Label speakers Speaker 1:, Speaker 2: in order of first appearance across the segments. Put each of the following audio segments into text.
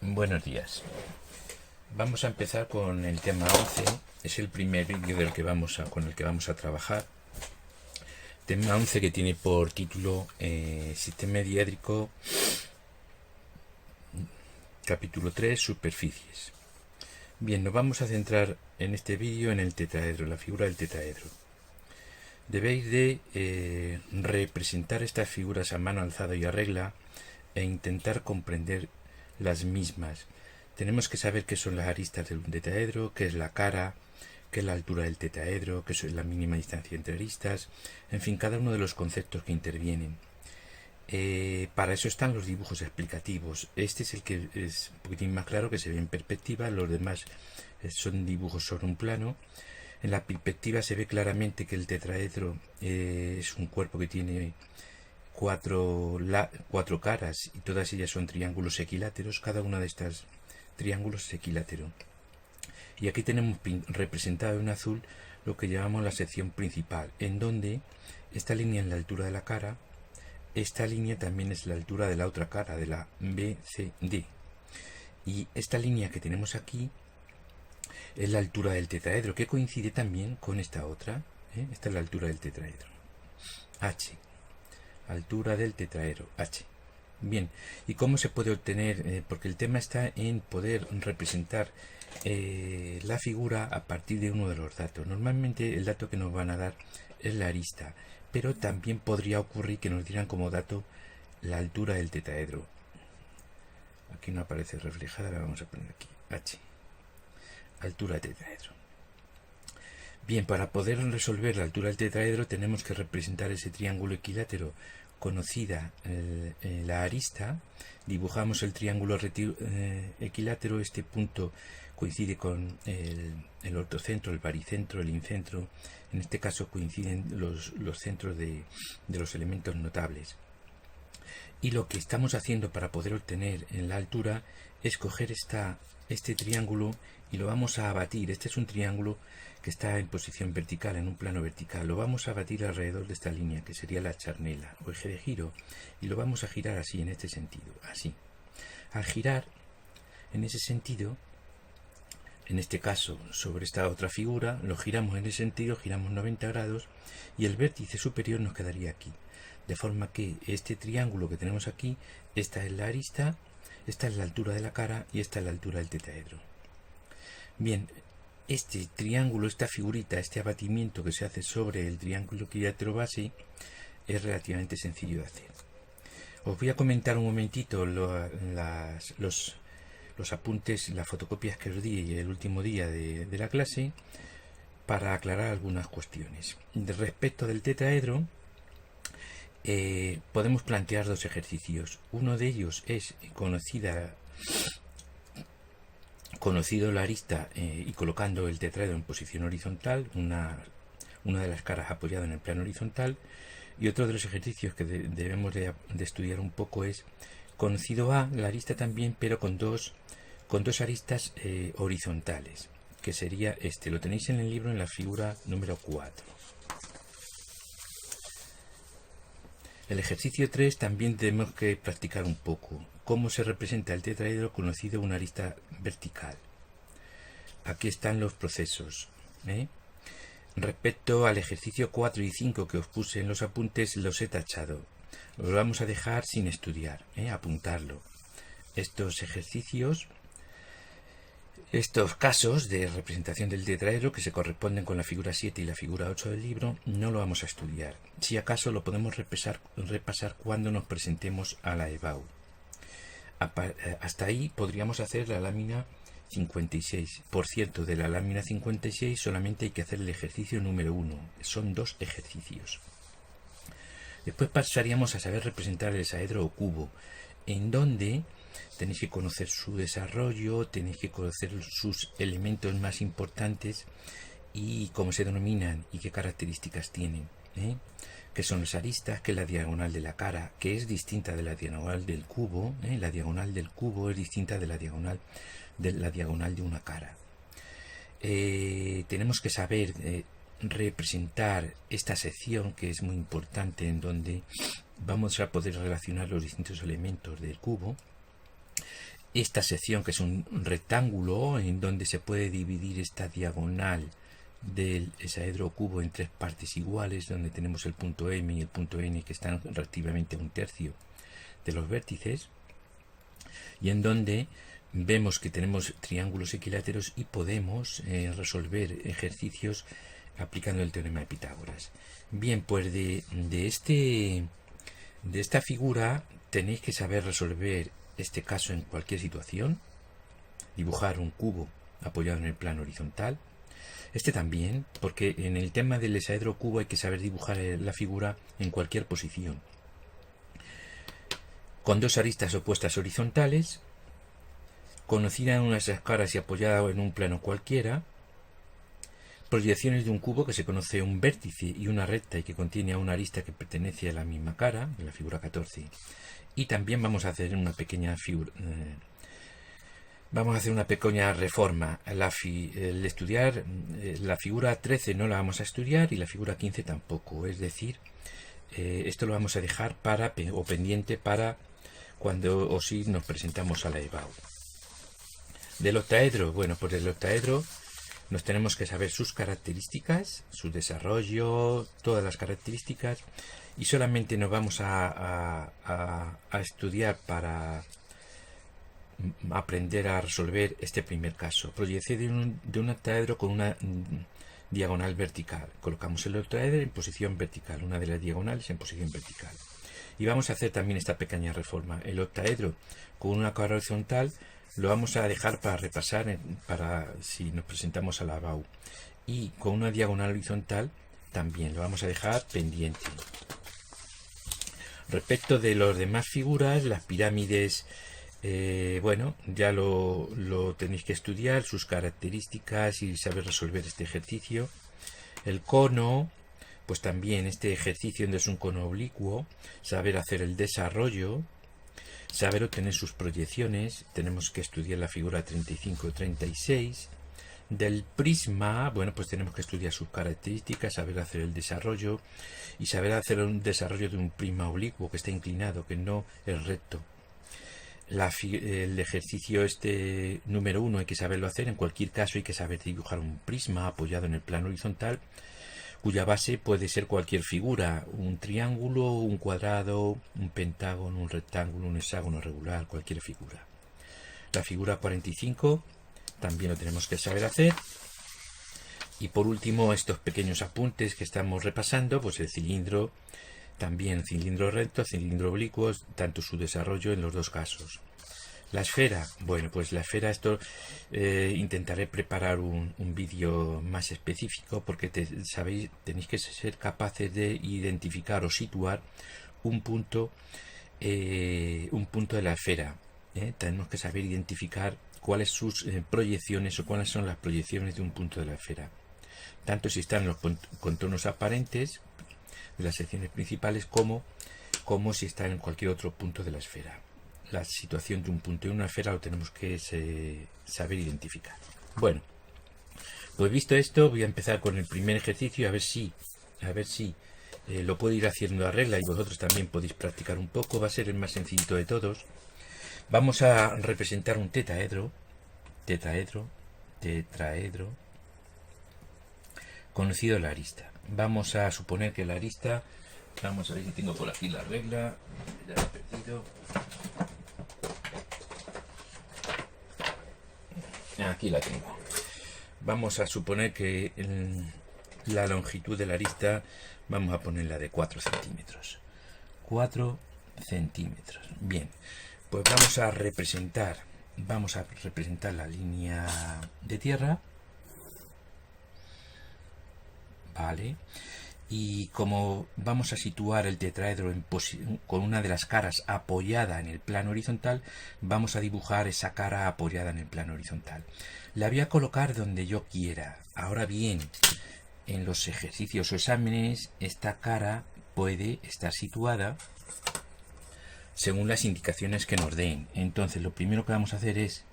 Speaker 1: Buenos días. Vamos a empezar con el tema 11. Es el primer vídeo con el que vamos a trabajar. Tema 11 que tiene por título Sistema diédrico, capítulo 3, superficies. Bien, nos vamos a centrar en este vídeo en el tetraedro, la figura del tetraedro. Debéis de representar estas figuras a mano alzada y a regla e intentar comprender las mismas. Tenemos que saber qué son las aristas de un tetraedro, qué es la cara, qué es la altura del tetraedro, qué es la mínima distancia entre aristas, en fin, cada uno de los conceptos que intervienen. Para eso están los dibujos explicativos. Este es el que es un poquitín más claro, que se ve en perspectiva. Los demás son dibujos sobre un plano. En la perspectiva se ve claramente que el tetraedro es un cuerpo que tiene cuatro caras y todas ellas son triángulos equiláteros. Cada una de estas triángulos es equilátero. Y aquí tenemos representado en azul lo que llamamos la sección principal, en donde esta línea es la altura de la cara. Esta línea también es la altura de la otra cara, de la BCD. Y esta línea que tenemos aquí es la altura del tetraedro, que coincide también con esta otra. Esta es la altura del tetraedro. H. Altura del tetraedro, H. Bien, ¿y cómo se puede obtener? Porque el tema está en poder representar la figura a partir de uno de los datos. Normalmente el dato que nos van a dar es la arista, pero también podría ocurrir que nos dieran como dato la altura del tetraedro. Aquí no aparece reflejada, la vamos a poner aquí, H. Altura del tetraedro. Bien, para poder resolver la altura del tetraedro tenemos que representar ese triángulo equilátero conocida la arista. Dibujamos el triángulo equilátero. Este punto coincide con el ortocentro, el baricentro, el incentro. En este caso coinciden los centros de los elementos notables. Y lo que estamos haciendo para poder obtener en la altura es coger este triángulo y lo vamos a abatir. Este es un triángulo que está en posición vertical, en un plano vertical. Lo vamos a batir alrededor de esta línea, que sería la charnela o eje de giro, y lo vamos a girar así, en este sentido, así. Al girar en ese sentido, en este caso sobre esta otra figura, lo giramos en ese sentido, giramos 90 grados, y el vértice superior nos quedaría aquí. De forma que este triángulo que tenemos aquí, esta es la arista, esta es la altura de la cara y esta es la altura del tetraedro. Bien, este triángulo, esta figurita, este abatimiento que se hace sobre el triángulo equilátero base es relativamente sencillo de hacer. Os voy a comentar un momentito los apuntes, las fotocopias que os di el último día de la clase para aclarar algunas cuestiones. Respecto del tetraedro, podemos plantear dos ejercicios. Uno de ellos es conocido la arista y colocando el tetraedro en posición horizontal, una de las caras apoyada en el plano horizontal, y otro de los ejercicios que debemos de estudiar un poco es conocido A, la arista también, pero con dos aristas horizontales, que sería este. Lo tenéis en el libro en la figura número 4. El ejercicio 3 también tenemos que practicar un poco cómo se representa el tetraedro conocido una arista vertical. Aquí están los procesos. Respecto al ejercicio 4 y 5 que os puse en los apuntes, los he tachado. Los vamos a dejar sin estudiar, apuntarlo. Estos ejercicios, estos casos de representación del tetraedro que se corresponden con la figura 7 y la figura 8 del libro, no lo vamos a estudiar. Si acaso lo podemos repasar cuando nos presentemos a la EBAU. Hasta ahí podríamos hacer la lámina 56. Por cierto, de la lámina 56 solamente hay que hacer el ejercicio número 1. Son 2 ejercicios. Después pasaríamos a saber representar el hexaedro o cubo, en donde tenéis que conocer su desarrollo, tenéis que conocer sus elementos más importantes y cómo se denominan y qué características tienen. Que son las aristas, que es la diagonal de la cara, que es distinta de la diagonal del cubo. La diagonal del cubo es distinta de la diagonal de una cara. Tenemos que saber representar esta sección, que es muy importante, en donde vamos a poder relacionar los distintos elementos del cubo. esta sección, que es un rectángulo en donde se puede dividir esta diagonal del hexaedro cubo en tres partes iguales, donde tenemos el punto M y el punto N que están relativamente a un tercio de los vértices, y en donde vemos que tenemos triángulos equiláteros y podemos resolver ejercicios aplicando el teorema de Pitágoras. Bien, pues de esta figura tenéis que saber resolver este caso en cualquier situación, dibujar un cubo apoyado en el plano horizontal. Este también, porque en el tema del hexaedro cubo hay que saber dibujar la figura en cualquier posición, con dos aristas opuestas horizontales, conocida en unas caras y apoyada en un plano cualquiera, proyecciones de un cubo que se conoce un vértice y una recta y que contiene a una arista que pertenece a la misma cara, en la figura 14. Y también vamos a hacer una pequeña figura. Vamos a hacer una pequeña reforma. El estudiar la figura 13 no la vamos a estudiar y la figura 15 tampoco. Es decir, esto lo vamos a dejar pendiente para cuando o si nos presentamos a la EBAU. Del octaedro, bueno, pues del octaedro nos tenemos que saber sus características, su desarrollo, todas las características, y solamente nos vamos a estudiar para aprender a resolver este primer caso. Proyección de un octaedro con una diagonal vertical. Colocamos el octaedro en posición vertical, una de las diagonales en posición vertical. Y vamos a hacer también esta pequeña reforma. El octaedro con una cara horizontal lo vamos a dejar para repasar para si nos presentamos a la BAU. Y con una diagonal horizontal también lo vamos a dejar pendiente. Respecto de las demás figuras, las pirámides, bueno, ya lo tenéis que estudiar, sus características y saber resolver este ejercicio. El cono, pues también este ejercicio donde es un cono oblicuo, saber hacer el desarrollo, saber obtener sus proyecciones. Tenemos que estudiar la figura 35-36. Del prisma, bueno, pues tenemos que estudiar sus características, saber hacer el desarrollo y saber hacer un desarrollo de un prisma oblicuo que está inclinado, que no es recto. El ejercicio este número 1 hay que saberlo hacer. En cualquier caso hay que saber dibujar un prisma apoyado en el plano horizontal, cuya base puede ser cualquier figura, un triángulo, un cuadrado, un pentágono, un rectángulo, un hexágono regular, cualquier figura. La figura 45 también lo tenemos que saber hacer. Y por último, estos pequeños apuntes que estamos repasando, pues el cilindro, también cilindro recto, cilindro oblicuo, tanto su desarrollo en los dos casos. La esfera, bueno, pues la esfera, esto intentaré preparar un vídeo más específico, porque tenéis que ser capaces de identificar o situar un punto de la esfera. Tenemos que saber identificar cuáles sus proyecciones o cuáles son las proyecciones de un punto de la esfera, tanto si están en los contornos aparentes de las secciones principales como si está en cualquier otro punto de la esfera. La situación de un punto de una esfera lo tenemos que saber identificar. Bueno, pues visto esto, voy a empezar con el primer ejercicio, a ver si lo puedo ir haciendo a regla y vosotros también podéis practicar un poco. Va a ser el más sencillito de todos. Vamos a representar un tetraedro, conocido la arista. Vamos a suponer que la arista, vamos a ver si tengo por aquí la regla, ya la he perdido. Aquí la tengo. Vamos a suponer que la longitud de la arista vamos a ponerla de 4 centímetros. 4 centímetros. Bien, pues vamos a representar la línea de tierra. Vale. Y como vamos a situar el tetraedro con una de las caras apoyada en el plano horizontal, vamos a dibujar esa cara apoyada en el plano horizontal. La voy a colocar donde yo quiera. Ahora bien, en los ejercicios o exámenes, esta cara puede estar situada según las indicaciones que nos den. Entonces, lo primero que vamos a hacer es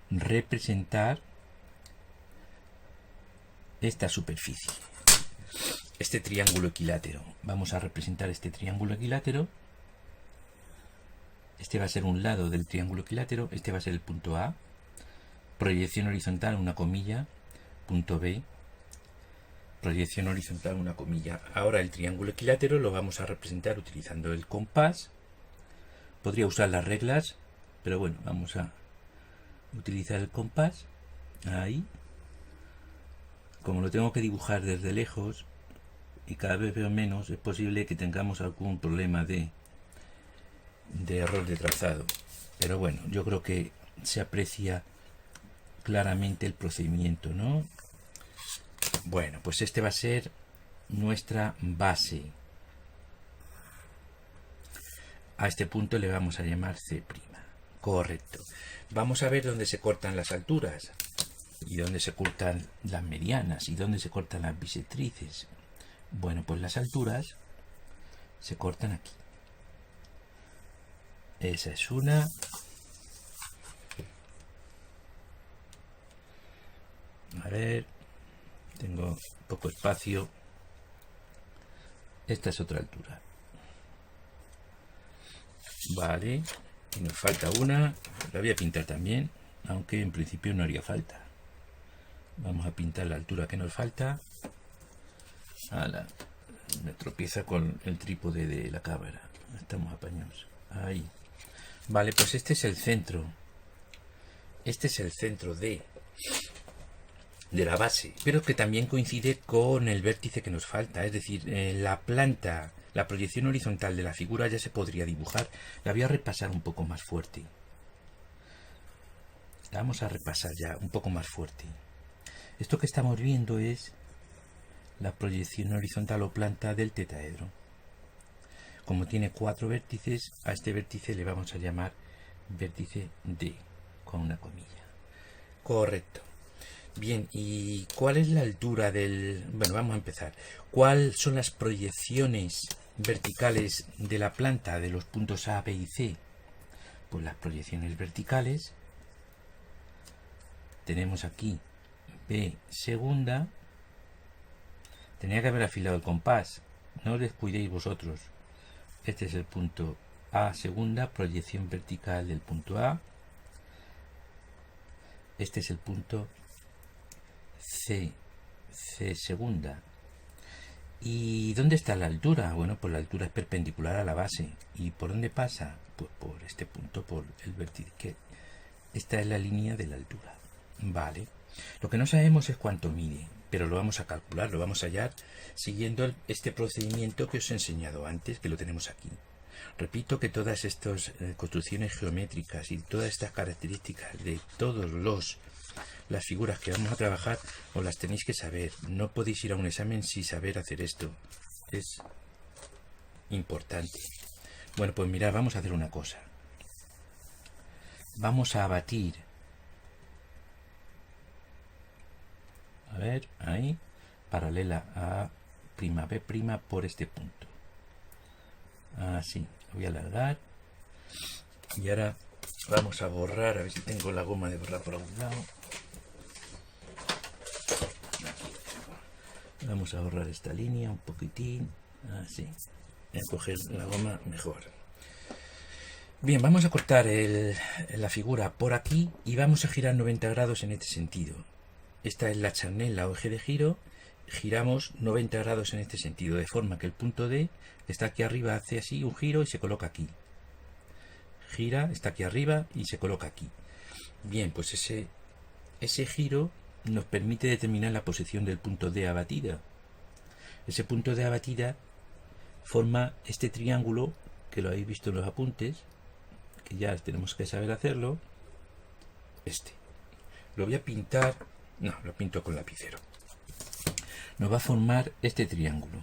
Speaker 1: representar esta superficie. Este triángulo equilátero. Vamos a representar este triángulo equilátero Este va a ser un lado del triángulo equilátero, este va a ser el punto A, proyección horizontal, una comilla, punto B, proyección horizontal, una comilla. Ahora el triángulo equilátero lo vamos a representar utilizando el compás. Podría usar las reglas, pero bueno, vamos a utilizar el compás. Ahí. Como lo tengo que dibujar desde lejos y cada vez veo menos, es posible que tengamos algún problema de error de trazado. Pero bueno, yo creo que se aprecia claramente el procedimiento, ¿no? Bueno, pues este va a ser nuestra base. A este punto le vamos a llamar C'. Correcto. Vamos a ver dónde se cortan las alturas y dónde se cortan las medianas y dónde se cortan las bisectrices. Bueno, pues las alturas se cortan aquí. Esa es una. A ver, tengo poco espacio. Esta es otra altura. Vale, y nos falta una. La voy a pintar también, aunque en principio no haría falta. Vamos a pintar la altura que nos falta. Ala, me tropieza con el trípode de la cámara. Estamos apañados. Ahí. Vale, pues este es el centro. Este es el centro de la base, pero que también coincide con el vértice que nos falta. Es decir, la planta, la proyección horizontal de la figura ya se podría dibujar. La voy a repasar un poco más fuerte. La vamos a repasar ya un poco más fuerte. Esto que estamos viendo es la proyección horizontal o planta del tetraedro. Como tiene 4 vértices, a este vértice le vamos a llamar vértice D, con una comilla. Correcto. Bien, ¿y cuál es la altura del...? Bueno, vamos a empezar. ¿Cuáles son las proyecciones verticales de la planta de los puntos A, B y C? Pues las proyecciones verticales tenemos aquí B segunda. Tenía que haber afilado el compás. No os descuidéis vosotros. Este es el punto A segunda, proyección vertical del punto A. Este es el punto C segunda. ¿Y dónde está la altura? Bueno, pues la altura es perpendicular a la base. ¿Y por dónde pasa? Pues por este punto, por el vértice. Esta es la línea de la altura. Vale. Lo que no sabemos es cuánto mide, pero lo vamos a calcular, lo vamos a hallar siguiendo este procedimiento que os he enseñado antes, que lo tenemos aquí. Repito que todas estas construcciones geométricas y todas estas características de todos las figuras que vamos a trabajar os las tenéis que saber. No podéis ir a un examen sin saber hacer esto. Es importante. Bueno, pues mirad, vamos a hacer una cosa. Vamos a abatir. A ver, ahí. Paralela a B' por este punto. Así. Lo voy a alargar. Y ahora vamos a borrar. A ver si tengo la goma de borrar por algún lado. Vamos a borrar esta línea un poquitín. Así. Voy a coger la goma mejor. Bien, vamos a cortar la figura por aquí y vamos a girar 90 grados en este sentido. Esta es la charnela o eje de giro. Giramos 90 grados en este sentido, de forma que el punto D está aquí arriba, hace así un giro y se coloca aquí. Gira, está aquí arriba y se coloca aquí. Bien, pues ese giro nos permite determinar la posición del punto D abatida. Ese punto D abatida forma este triángulo, que lo habéis visto en los apuntes, que ya tenemos que saber hacerlo. Lo voy a pintar, no, lo pinto con lapicero. Nos va a formar este triángulo.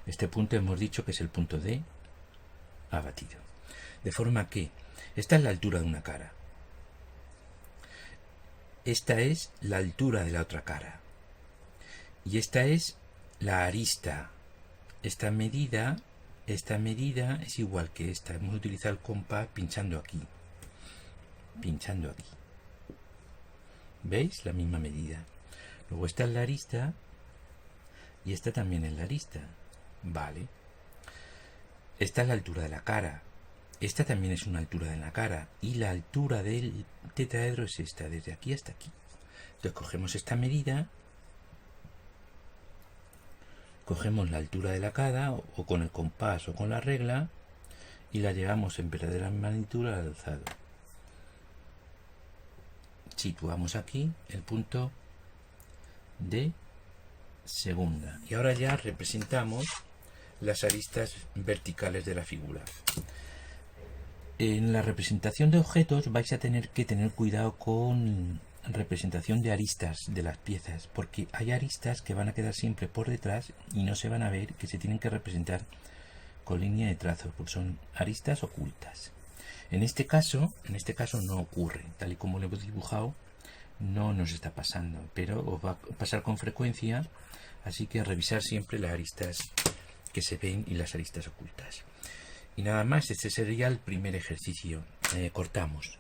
Speaker 1: Este punto hemos dicho que es el punto D abatido. De forma que esta es la altura de una cara. Esta es la altura de la otra cara. Y esta es la arista. Esta medida es igual que esta. Hemos utilizado el compás pinchando aquí. Pinchando aquí. ¿Veis? La misma medida. Luego esta es la arista. Y esta también es la arista. Vale. Esta es la altura de la cara. Esta también es una altura de la cara. Y la altura del tetraedro es esta, desde aquí hasta aquí. Entonces cogemos esta medida, cogemos la altura de la cara, o con el compás o con la regla, y la llevamos en verdadera magnitud al alzado. Situamos aquí el punto de segunda. Y ahora ya representamos las aristas verticales de la figura. En la representación de objetos vais a tener que tener cuidado con representación de aristas de las piezas, porque hay aristas que van a quedar siempre por detrás y no se van a ver, que se tienen que representar con línea de trazo, porque son aristas ocultas. En este caso no ocurre, tal y como lo hemos dibujado, no nos está pasando, pero os va a pasar con frecuencia, así que revisar siempre las aristas que se ven y las aristas ocultas. Y nada más, este sería el primer ejercicio. Cortamos.